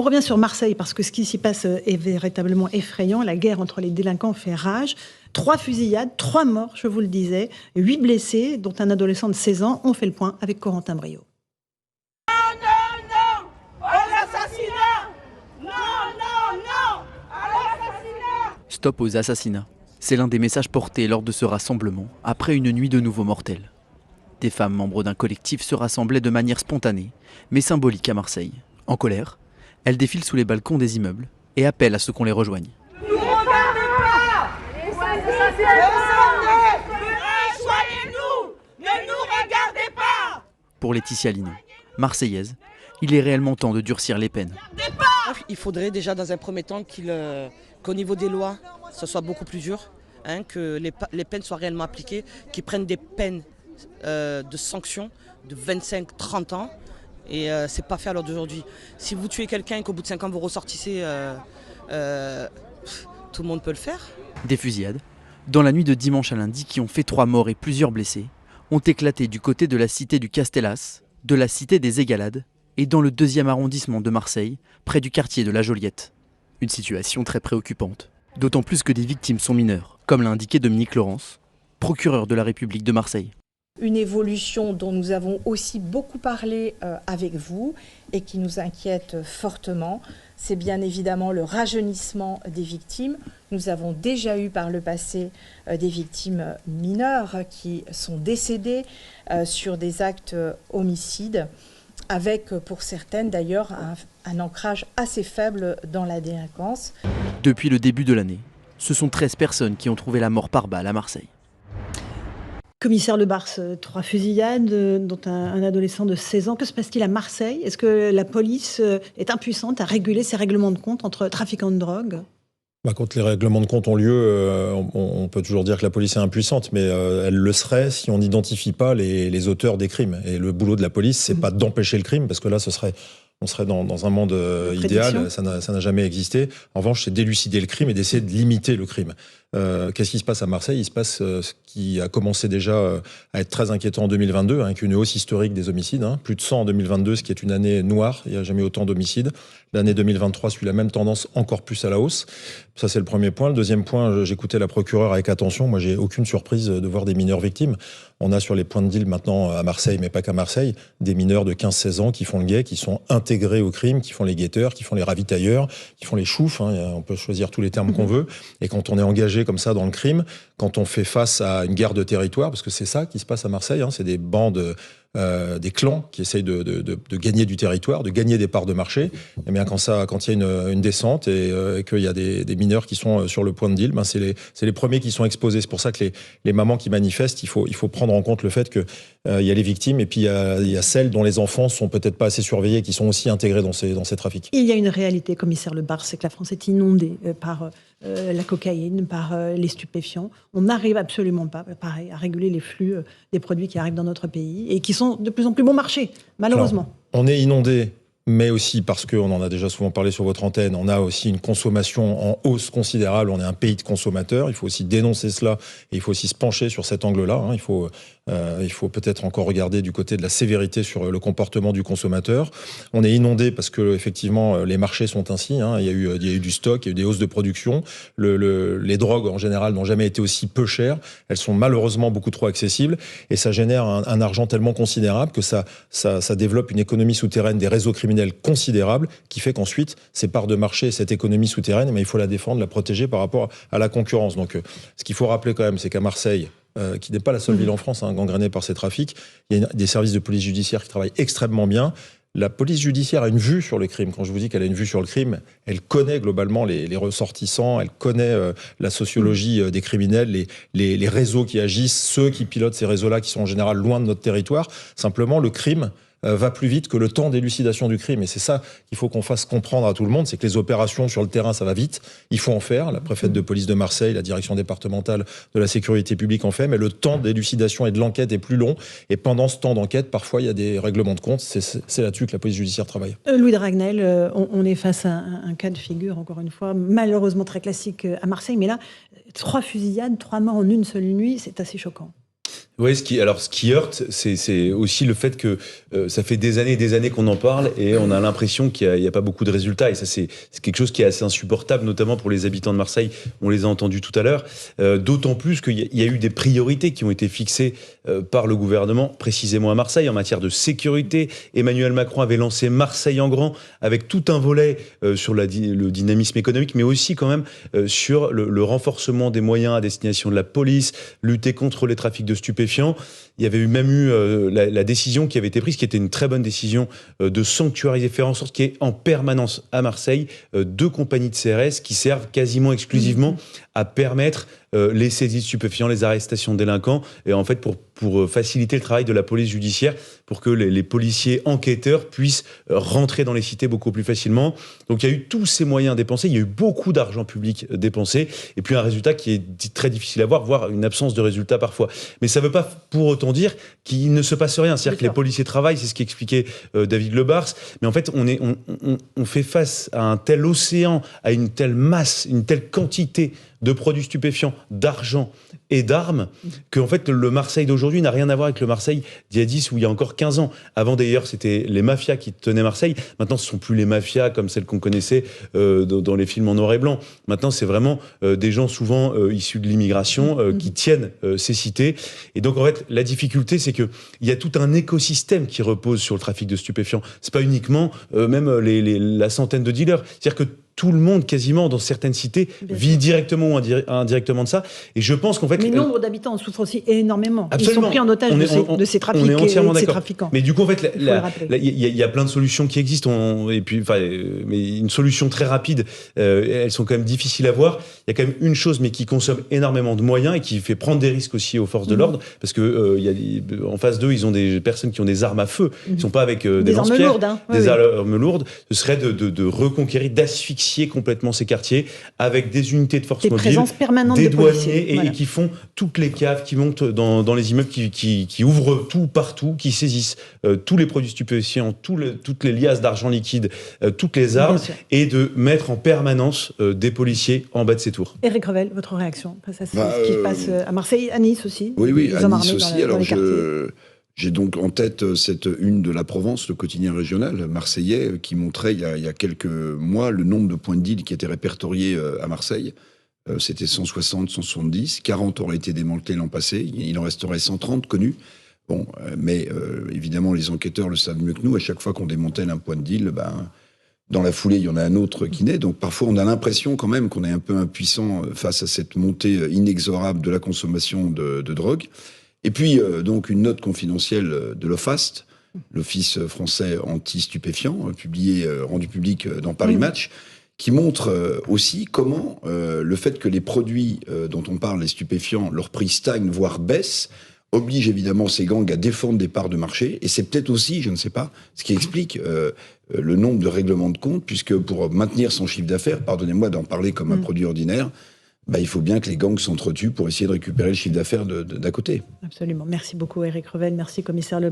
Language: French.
On revient sur Marseille parce que ce qui s'y passe est véritablement effrayant. La guerre entre les délinquants fait rage. 3 fusillades, 3 morts, je vous le disais, 8 blessés, dont un adolescent de 16 ans. On fait le point avec Corentin Brio. Non, non, non à l'assassinat. Non, non, non à l'assassinat. Stop aux assassinats. C'est l'un des messages portés lors de ce rassemblement, après une nuit de nouveau mortelle. Des femmes membres d'un collectif se rassemblaient de manière spontanée, mais symbolique à Marseille. En colère, elles défilent sous les balcons des immeubles et appellent à ce qu'on les rejoigne. Ne nous regardez pas. Rejoignez-nous. Ne nous regardez pas. Pour Laetitia Lino, marseillaise, il est réellement temps de durcir les peines. Il faudrait déjà dans un premier temps qu'au niveau des lois, ce soit beaucoup plus dur, que les peines soient réellement appliquées, qu'ils prennent des peines de sanctions de 25-30 ans. Et c'est pas fait à l'heure d'aujourd'hui. Si vous tuez quelqu'un et qu'au bout de 5 ans vous ressortissez, tout le monde peut le faire. Des fusillades, dans la nuit de dimanche à lundi, qui ont fait 3 morts et plusieurs blessés, ont éclaté du côté de la cité du Castellas, de la cité des Égalades et dans le 2e arrondissement de Marseille, près du quartier de la Joliette. Une situation très préoccupante, d'autant plus que des victimes sont mineures, comme l'a indiqué Dominique Laurence, procureur de la République de Marseille. Une évolution dont nous avons aussi beaucoup parlé avec vous et qui nous inquiète fortement, c'est bien évidemment le rajeunissement des victimes. Nous avons déjà eu par le passé des victimes mineures qui sont décédées sur des actes homicides, avec pour certaines d'ailleurs un ancrage assez faible dans la délinquance. Depuis le début de l'année, ce sont 13 personnes qui ont trouvé la mort par balle à Marseille. Commissaire Lebars, 3 fusillades, dont un adolescent de 16 ans. Que se passe-t-il à Marseille? Est-ce que la police est impuissante à réguler ces règlements de compte entre trafiquants de drogue? Quand les règlements de compte ont lieu, on peut toujours dire que la police est impuissante, mais elle le serait si on n'identifie pas les auteurs des crimes. Et le boulot de la police, c'est pas d'empêcher le crime, parce que là, on serait dans un monde idéal, ça n'a jamais existé. En revanche, c'est d'élucider le crime et d'essayer de limiter le crime. Qu'est-ce qui se passe à Marseille? Il se passe ce qui a commencé déjà à être très inquiétant en 2022, avec une hausse historique des homicides. Plus de 100 en 2022, ce qui est une année noire. Il n'y a jamais autant d'homicides. L'année 2023 suit la même tendance, encore plus à la hausse. Ça, c'est le premier point. Le deuxième point, j'écoutais la procureure avec attention. Moi, j'ai aucune surprise de voir des mineurs victimes. On a sur les points de deal maintenant à Marseille, mais pas qu'à Marseille, des mineurs de 15-16 ans qui font le guet, qui sont intégrés au crime, qui font les guetteurs, qui font les ravitailleurs, qui font les choufs. On peut choisir tous les termes qu'on veut. Et quand on est engagé comme ça dans le crime, quand on fait face à une guerre de territoire, parce que c'est ça qui se passe à Marseille, c'est des bandes, des clans qui essayent de gagner du territoire, de gagner des parts de marché. Et bien quand il y a une descente et qu'il y a des mineurs qui sont sur le point de deal, c'est les premiers qui sont exposés. C'est pour ça que les mamans qui manifestent, il faut prendre en compte le fait que il y a les victimes et puis il y a celles dont les enfants sont peut-être pas assez surveillés, qui sont aussi intégrés dans ces trafics. Il y a une réalité, commissaire Lebars, c'est que la France est inondée par la cocaïne, par les stupéfiants. On n'arrive absolument pas, pareil, à réguler les flux des produits qui arrivent dans notre pays et qui sont de plus en plus bon marché, malheureusement. Alors, on est inondé, mais aussi parce qu'on en a déjà souvent parlé sur votre antenne, on a aussi une consommation en hausse considérable. On est un pays de consommateurs. Il faut aussi dénoncer cela et il faut aussi se pencher sur cet angle-là. Il faut peut-être encore regarder du côté de la sévérité sur le comportement du consommateur. On est inondé parce que effectivement les marchés sont ainsi. Il y a eu du stock, il y a eu des hausses de production. Les drogues en général n'ont jamais été aussi peu chères. Elles sont malheureusement beaucoup trop accessibles et ça génère un argent tellement considérable que ça développe une économie souterraine des réseaux criminels considérable qui fait qu'ensuite ces parts de marché, cette économie souterraine, il faut la défendre, la protéger par rapport à la concurrence. Donc ce qu'il faut rappeler quand même, c'est qu'à Marseille, qui n'est pas la seule ville en France gangrénée par ces trafics, il y a des services de police judiciaire qui travaillent extrêmement bien. La police judiciaire a une vue sur le crime. Quand je vous dis qu'elle a une vue sur le crime, elle connaît globalement les ressortissants, elle connaît la sociologie des criminels, les réseaux qui agissent, ceux qui pilotent ces réseaux-là qui sont en général loin de notre territoire. Simplement, le crime va plus vite que le temps d'élucidation du crime. Et c'est ça qu'il faut qu'on fasse comprendre à tout le monde, c'est que les opérations sur le terrain, ça va vite. Il faut en faire. La préfète de police de Marseille, la direction départementale de la sécurité publique en fait, mais le temps d'élucidation et de l'enquête est plus long. Et pendant ce temps d'enquête, parfois, il y a des règlements de compte. C'est là-dessus que la police judiciaire travaille. Louis Dragnel, on est face à un cas de figure, encore une fois, malheureusement très classique à Marseille. Mais là, 3 fusillades, 3 morts en une seule nuit, c'est assez choquant. Oui, ce qui heurte, c'est aussi le fait que ça fait des années qu'on en parle et on a l'impression qu'il n'y a pas beaucoup de résultats. Et ça, c'est quelque chose qui est assez insupportable, notamment pour les habitants de Marseille. On les a entendus tout à l'heure. D'autant plus qu'il y a eu des priorités qui ont été fixées par le gouvernement, précisément à Marseille, en matière de sécurité. Emmanuel Macron avait lancé Marseille en grand, avec tout un volet sur le dynamisme économique, mais aussi quand même sur le renforcement des moyens à destination de la police, lutter contre les trafics de stupéfiants. Il y avait même eu la décision qui avait été prise, qui était une très bonne décision, de sanctuariser, faire en sorte qu'il y ait en permanence à Marseille 2 compagnies de CRS qui servent quasiment exclusivement à permettre les saisies de stupéfiants, les arrestations de délinquants, et en fait pour faciliter le travail de la police judiciaire, pour que les policiers enquêteurs puissent rentrer dans les cités beaucoup plus facilement. Donc il y a eu tous ces moyens dépensés, il y a eu beaucoup d'argent public dépensé, et puis un résultat qui est très difficile à voir, voire une absence de résultat parfois. Mais ça ne veut pas pour autant dire qu'il ne se passe rien. C'est-à-dire que les policiers travaillent, c'est ce qu'expliquait David Lebars, mais en fait on fait face à un tel océan, à une telle masse, une telle quantité de produits stupéfiants, d'argent et d'armes, que en fait le Marseille d'aujourd'hui n'a rien à voir avec le Marseille d'il y a 10 ou il y a encore 15 ans. Avant d'ailleurs, c'était les mafias qui tenaient Marseille. Maintenant, ce ne sont plus les mafias comme celles qu'on connaissait dans les films en noir et blanc. Maintenant, c'est vraiment des gens souvent issus de l'immigration qui tiennent ces cités. Et donc, en fait, la difficulté, c'est qu'il y a tout un écosystème qui repose sur le trafic de stupéfiants. C'est pas uniquement même la centaine de dealers. C'est-à-dire que tout le monde, quasiment, dans certaines cités, vit directement ou indirectement de ça. Et je pense qu'en fait... Mais le nombre d'habitants en souffre aussi énormément. Absolument. Ils sont pris en otage de ces trafics on est entièrement et de ces d'accord. trafiquants. Mais du coup, en fait, il y a plein de solutions qui existent. Mais une solution très rapide, elles sont quand même difficiles à voir. Il y a quand même une chose, mais qui consomme énormément de moyens et qui fait prendre des risques aussi aux forces de l'ordre. Parce que en face d'eux, ils ont des personnes qui ont des armes à feu. Ils ne sont pas avec des lance-pierres, armes lourdes, des armes lourdes. Ce serait de reconquérir, d'asphyxier complètement ces quartiers avec des unités de force mobiles, des douaniers et qui font toutes les caves, qui montent dans les immeubles, qui ouvrent tout partout, qui saisissent tous les produits stupéfiants, toutes les liasses d'argent liquide, toutes les armes, et de mettre en permanence des policiers en bas de ces tours. Éric Revel, votre réaction face à ce qui se passe à Marseille, à Nice aussi? Oui, à Nice aussi. Alors j'ai donc en tête cette une de la Provence, le quotidien régional marseillais, qui montrait il y a quelques mois le nombre de points de deal qui étaient répertoriés à Marseille. C'était 160, 170, 40 auraient été démantelés l'an passé, il en resterait 130 connus. Bon, mais évidemment, les enquêteurs le savent mieux que nous. À chaque fois qu'on démantèle un point de deal, dans la foulée, il y en a un autre qui naît. Donc parfois, on a l'impression quand même qu'on est un peu impuissant face à cette montée inexorable de la consommation de drogue. Et puis, donc, une note confidentielle de l'OFAST, l'Office français anti-stupéfiants, rendu public dans Paris Match, qui montre aussi comment le fait que les produits dont on parle, les stupéfiants, leur prix stagne, voire baisse, oblige évidemment ces gangs à défendre des parts de marché. Et c'est peut-être aussi, je ne sais pas, ce qui explique le nombre de règlements de compte, puisque pour maintenir son chiffre d'affaires, pardonnez-moi d'en parler comme un produit ordinaire, il faut bien que les gangs s'entretuent pour essayer de récupérer le chiffre d'affaires d'à côté. Absolument. Merci beaucoup, Éric Revel. Merci, commissaire Le